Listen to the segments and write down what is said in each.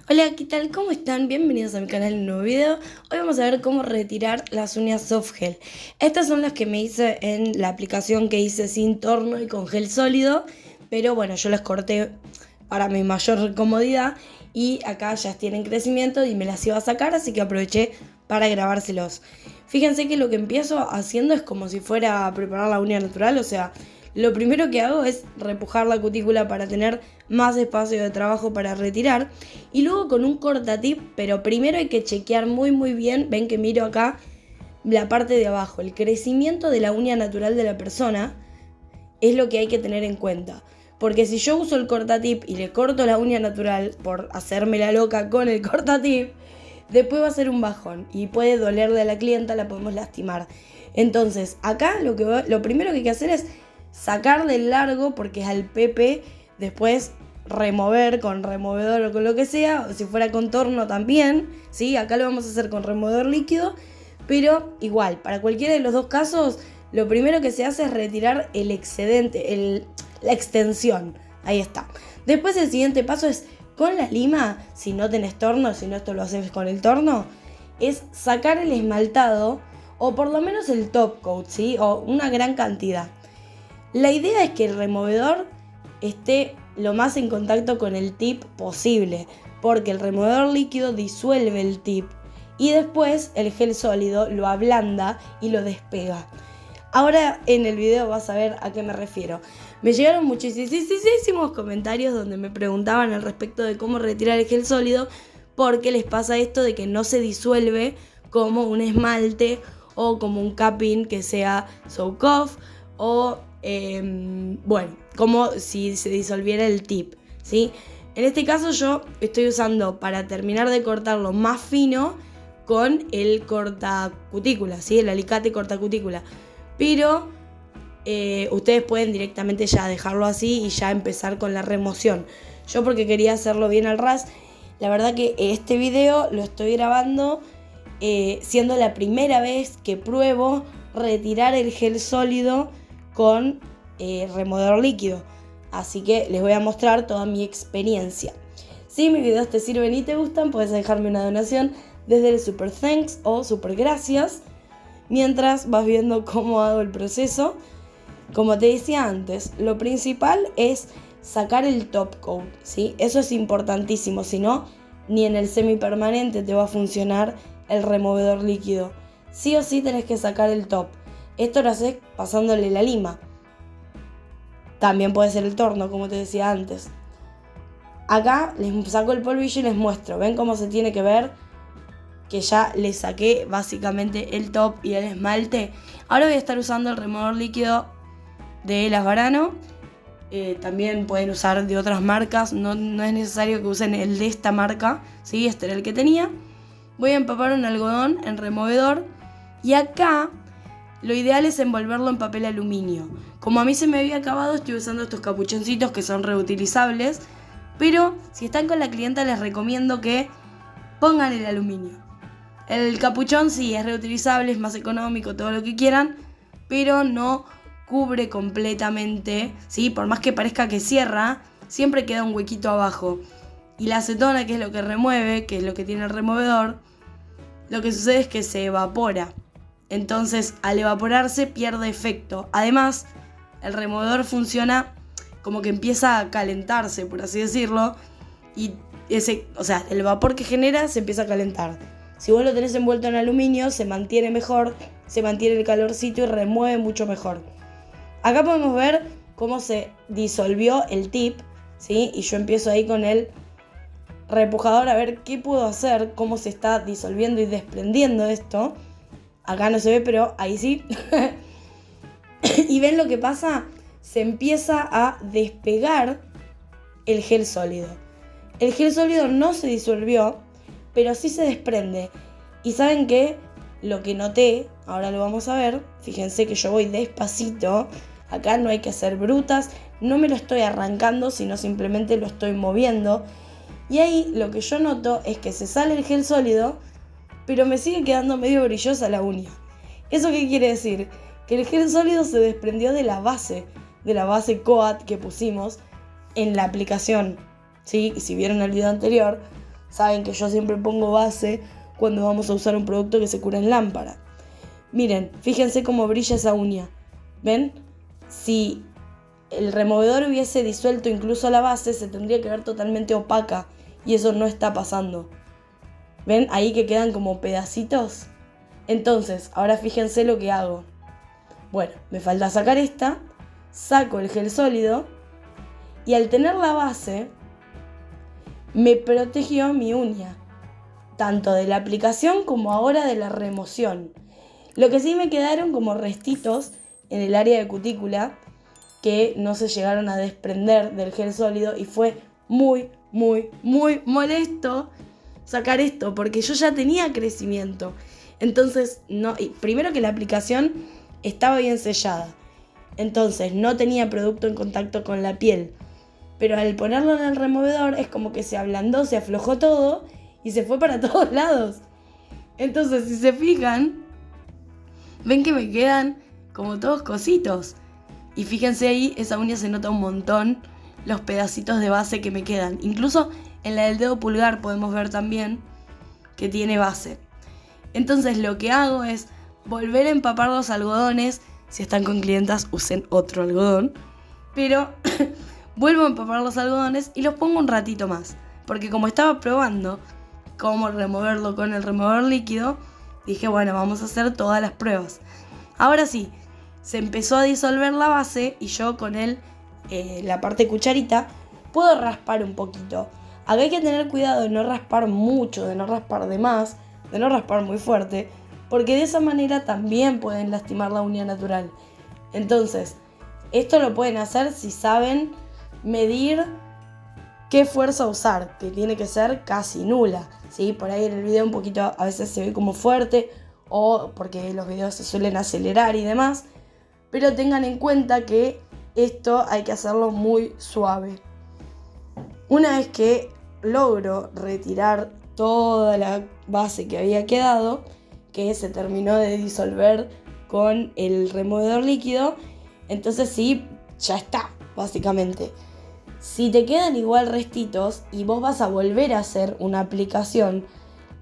Hola, ¿qué tal? ¿Cómo están? Bienvenidos a mi canal en un nuevo video. Hoy vamos a ver cómo retirar las uñas soft gel. Estas son las que me hice en la aplicación que hice sin torno y con gel sólido. Pero bueno, yo las corté para mi mayor comodidad. Y acá ya tienen crecimiento y me las iba a sacar, así que aproveché para grabárselos. Fíjense que lo que empiezo haciendo es como si fuera a preparar la uña natural, o sea, lo primero que hago es repujar la cutícula para tener más espacio de trabajo para retirar. Y luego con un cortatip, pero primero hay que chequear muy bien. Ven que miro acá la parte de abajo. El crecimiento de la uña natural de la persona es lo que hay que tener en cuenta. Porque si yo uso el cortatip y le corto la uña natural por hacerme la loca con el cortatip, después va a ser un bajón y puede dolerle a la clienta, la podemos lastimar. Entonces acá lo primero que hay que hacer es sacar del largo, porque es al pepe, después remover con removedor o con lo que sea, o si fuera con torno también, ¿sí? Acá lo vamos a hacer con removedor líquido, pero igual, para cualquiera de los dos casos, lo primero que se hace es retirar el excedente, la extensión, ahí está. Después el siguiente paso es, con la lima, si no tenés torno, si no esto lo haces con el torno, es sacar el esmaltado, o por lo menos el top coat, ¿sí? O una gran cantidad. La idea es que el removedor esté lo más en contacto con el tip posible, porque el removedor líquido disuelve el tip y después el gel sólido lo ablanda y lo despega. Ahora en el video vas a ver a qué me refiero. Me llegaron muchísimos comentarios donde me preguntaban al respecto de cómo retirar el gel sólido, porque les pasa esto de que no se disuelve como un esmalte o como un capping que sea soak off, o como si se disolviera el tip, ¿sí? En este caso yo estoy usando, para terminar de cortarlo más fino, con el cortacutícula, ¿sí? El alicate cortacutícula. Pero ustedes pueden directamente ya dejarlo así y ya empezar con la remoción. Yo, porque quería hacerlo bien al ras, la verdad que este video lo estoy grabando siendo la primera vez que pruebo retirar el gel sólido con removedor líquido, así que les voy a mostrar toda mi experiencia. Si mis videos te sirven y te gustan, puedes dejarme una donación desde el super thanks o super gracias, mientras vas viendo cómo hago el proceso. Como te decía antes, lo principal es sacar el top coat, ¿sí? Eso es importantísimo, si no, ni en el semipermanente te va a funcionar el removedor líquido. Sí o sí tenés que sacar el top. Esto lo haces pasándole la lima. También puede ser el torno, como te decía antes. Acá les saco el polvillo y les muestro. ¿Ven cómo se tiene que ver? Que ya le saqué básicamente el top y el esmalte. Ahora voy a estar usando el removedor líquido de Las Varano. También pueden usar de otras marcas. No es necesario que usen el de esta marca, ¿sí? Este era el que tenía. Voy a empapar un algodón en removedor. Y acá lo ideal es envolverlo en papel aluminio. Como a mí se me había acabado, estoy usando estos capuchoncitos que son reutilizables. Pero si están con la clienta, les recomiendo que pongan el aluminio. El capuchón sí es reutilizable, es más económico, todo lo que quieran, pero no cubre completamente, ¿sí? Por más que parezca que cierra, siempre queda un huequito abajo. Y la acetona, que es lo que remueve, que es lo que tiene el removedor, lo que sucede es que se evapora. Entonces, al evaporarse pierde efecto. Además, el removedor funciona como que empieza a calentarse, por así decirlo, y el vapor que genera se empieza a calentar. Si vos lo tenés envuelto en aluminio, se mantiene mejor, se mantiene el calorcito y remueve mucho mejor. Acá podemos ver cómo se disolvió el tip, ¿sí? Y yo empiezo ahí con el repujador a ver qué puedo hacer, cómo se está disolviendo y desprendiendo esto. Acá no se ve, pero ahí sí. ¿Y ven lo que pasa? Se empieza a despegar el gel sólido. El gel sólido no se disolvió, pero sí se desprende. Y ¿saben qué? Lo que noté, ahora lo vamos a ver. Fíjense que yo voy despacito. Acá no hay que ser brutas. No me lo estoy arrancando, sino simplemente lo estoy moviendo. Y ahí lo que yo noto es que se sale el gel sólido, pero me sigue quedando medio brillosa la uña. ¿Eso qué quiere decir? Que el gel sólido se desprendió de la base coat que pusimos en la aplicación, ¿sí? Y si vieron el video anterior, saben que yo siempre pongo base cuando vamos a usar un producto que se cura en lámpara. Miren, fíjense cómo brilla esa uña. ¿Ven? Si el removedor hubiese disuelto incluso la base, se tendría que ver totalmente opaca. Y eso no está pasando. ¿Ven? Ahí que quedan como pedacitos. Entonces, ahora fíjense lo que hago. Bueno, me falta sacar esta. Saco el gel sólido. Y al tener la base, me protegió mi uña. Tanto de la aplicación como ahora de la remoción. Lo que sí me quedaron como restitos en el área de cutícula que no se llegaron a desprender del gel sólido y fue muy molesto sacar esto porque yo ya tenía crecimiento. Entonces, primero que la aplicación estaba bien sellada. Entonces, no tenía producto en contacto con la piel. Pero al ponerlo en el removedor es como que se ablandó, se aflojó todo y se fue para todos lados. Entonces, si se fijan, ven que me quedan como todos cositos. Y fíjense ahí, esa uña se nota un montón los pedacitos de base que me quedan. Incluso en la del dedo pulgar podemos ver también que tiene base. Entonces lo que hago es volver a empapar los algodones. Si están con clientas, usen otro algodón. Pero vuelvo a empapar los algodones y los pongo un ratito más. Porque como estaba probando cómo removerlo con el removedor líquido, dije, bueno, vamos a hacer todas las pruebas. Ahora sí, se empezó a disolver la base y yo con la parte cucharita puedo raspar un poquito. Acá hay que tener cuidado de no raspar mucho, de no raspar de más, de no raspar muy fuerte, porque de esa manera también pueden lastimar la uña natural. Entonces, esto lo pueden hacer si saben medir qué fuerza usar, que tiene que ser casi nula, ¿sí? Por ahí en el video un poquito a veces se ve como fuerte, o porque los videos se suelen acelerar y demás, pero tengan en cuenta que esto hay que hacerlo muy suave. Una vez que logro retirar toda la base que había quedado, que se terminó de disolver con el removedor líquido, entonces sí, ya está, básicamente. Si te quedan igual restitos y vos vas a volver a hacer una aplicación,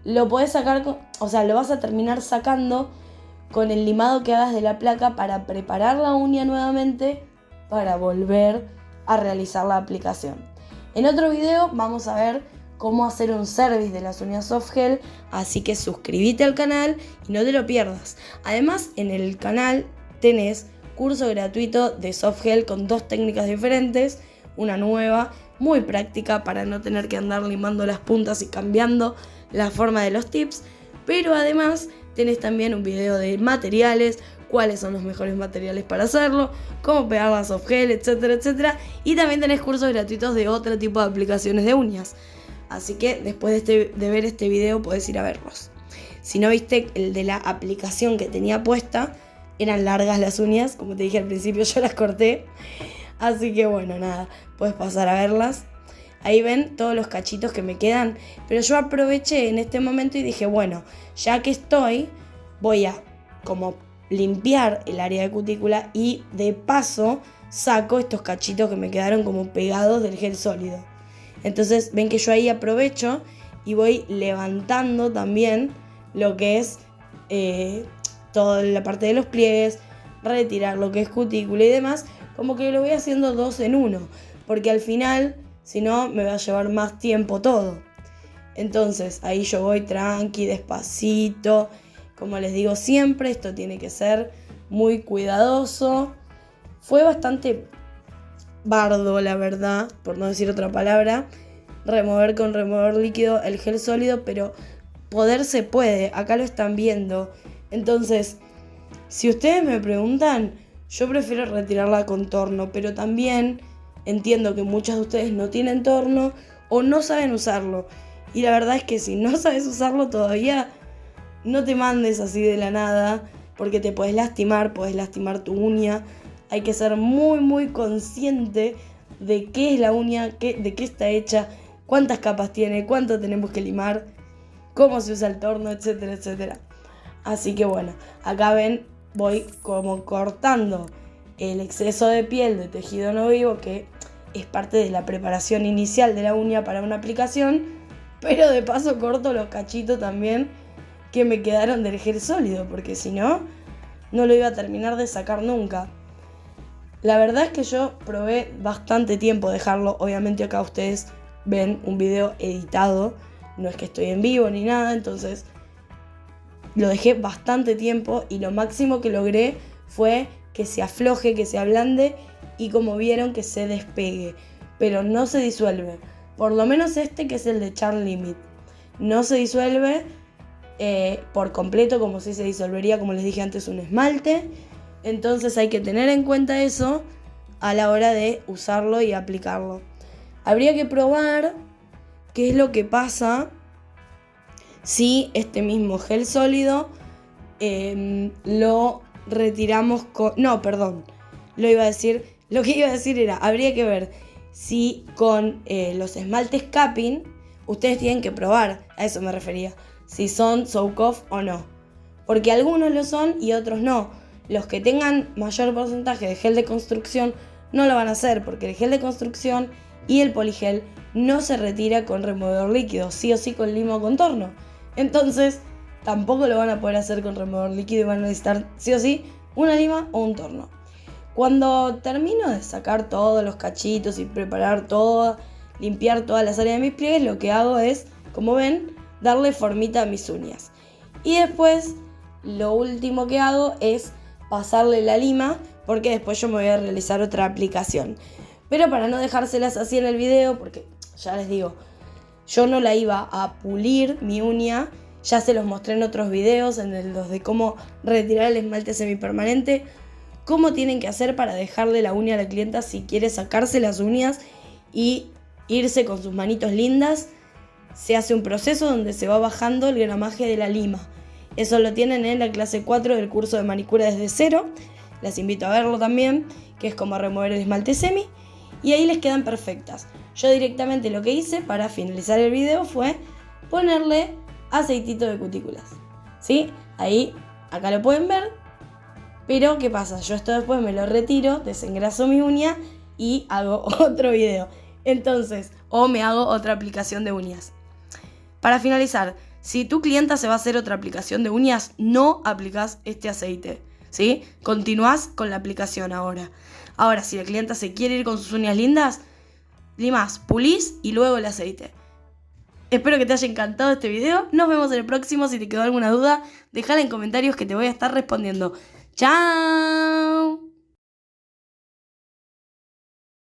lo podés sacar, lo vas a terminar sacando con el limado que hagas de la placa para preparar la uña nuevamente para volver a realizar la aplicación. En otro video vamos a ver cómo hacer un service de las uñas soft gel, así que suscríbete al canal y no te lo pierdas. Además, en el canal tenés curso gratuito de soft gel con 2 técnicas diferentes, una nueva, muy práctica para no tener que andar limando las puntas y cambiando la forma de los tips, pero además tenés también un video de materiales, cuáles son los mejores materiales para hacerlo, cómo pegar la soft gel, etcétera, etcétera. Y también tenés cursos gratuitos de otro tipo de aplicaciones de uñas. Así que después de ver este video podés ir a verlos. Si no viste el de la aplicación que tenía puesta, eran largas las uñas, como te dije al principio, yo las corté. Así que bueno, nada, puedes pasar a verlas. Ahí ven todos los cachitos que me quedan. Pero yo aproveché en este momento y dije, bueno, ya que estoy, voy a como limpiar el área de cutícula y de paso saco estos cachitos que me quedaron como pegados del gel sólido. Entonces ven que yo ahí aprovecho y voy levantando también lo que es toda la parte de los pliegues, retirar lo que es cutícula y demás, como que lo voy haciendo 2 en 1, porque al final, si no, me va a llevar más tiempo todo. Entonces ahí yo voy tranqui, despacito. Como les digo siempre, esto tiene que ser muy cuidadoso. Fue bastante bardo, la verdad, por no decir otra palabra, remover con removedor líquido el gel sólido, pero poder se puede, acá lo están viendo. Entonces, si ustedes me preguntan, yo prefiero retirarla con torno, pero también entiendo que muchos de ustedes no tienen torno o no saben usarlo. Y la verdad es que si no sabes usarlo todavía, no te mandes así de la nada, porque te puedes lastimar tu uña. Hay que ser muy consciente de qué es la uña, de qué está hecha, cuántas capas tiene, cuánto tenemos que limar, cómo se usa el torno, etcétera, etcétera. Así que bueno, acá ven, voy como cortando el exceso de piel de tejido no vivo, que es parte de la preparación inicial de la uña para una aplicación, pero de paso corto los cachitos también que me quedaron del gel sólido, porque si no, no lo iba a terminar de sacar nunca. La verdad es que yo probé bastante tiempo dejarlo. Obviamente acá ustedes ven un video editado, no es que estoy en vivo ni nada, entonces lo dejé bastante tiempo y lo máximo que logré fue que se afloje, que se ablande y como vieron que se despegue, pero no se disuelve. Por lo menos este, que es el de Charm Limit, no se disuelve por completo como si se disolvería, como les dije antes, un esmalte. Entonces hay que tener en cuenta eso a la hora de usarlo y aplicarlo. Habría que probar qué es lo que pasa si este mismo gel sólido lo retiramos con... No, perdón, lo que iba a decir era, habría que ver si con los esmaltes capping, ustedes tienen que probar, a eso me refería, si son soak off o no. Porque algunos lo son y otros no. Los que tengan mayor porcentaje de gel de construcción no lo van a hacer, porque el gel de construcción y el poligel no se retira con removedor líquido, sí o sí con lima o contorno. Entonces tampoco lo van a poder hacer con removedor líquido y van a necesitar sí o sí una lima o un torno. Cuando termino de sacar todos los cachitos y preparar todo, limpiar todas las áreas de mis pliegues, lo que hago es, como ven, darle formita a mis uñas. Y después lo último que hago es pasarle la lima, porque después yo me voy a realizar otra aplicación. Pero para no dejárselas así en el video, porque ya les digo, yo no la iba a pulir mi uña, ya se los mostré en otros videos, en los de cómo retirar el esmalte semipermanente, cómo tienen que hacer para dejarle la uña a la clienta si quiere sacarse las uñas y irse con sus manitos lindas. Se hace un proceso donde se va bajando el gramaje de la lima. Eso lo tienen en la clase 4 del curso de manicura desde cero. Les invito a verlo también, que es como remover el esmalte semi. Y ahí les quedan perfectas. Yo directamente lo que hice para finalizar el video fue ponerle aceitito de cutículas. ¿Sí? Ahí, acá lo pueden ver. Pero, ¿qué pasa? Yo esto después me lo retiro, desengraso mi uña y hago otro video. Entonces, o me hago otra aplicación de uñas. Para finalizar, si tu clienta se va a hacer otra aplicación de uñas, no aplicas este aceite, ¿sí? Continúas con la aplicación ahora. Ahora, si la clienta se quiere ir con sus uñas lindas, limás, pulís y luego el aceite. Espero que te haya encantado este video. Nos vemos en el próximo. Si te quedó alguna duda, déjala en comentarios que te voy a estar respondiendo. ¡Chao!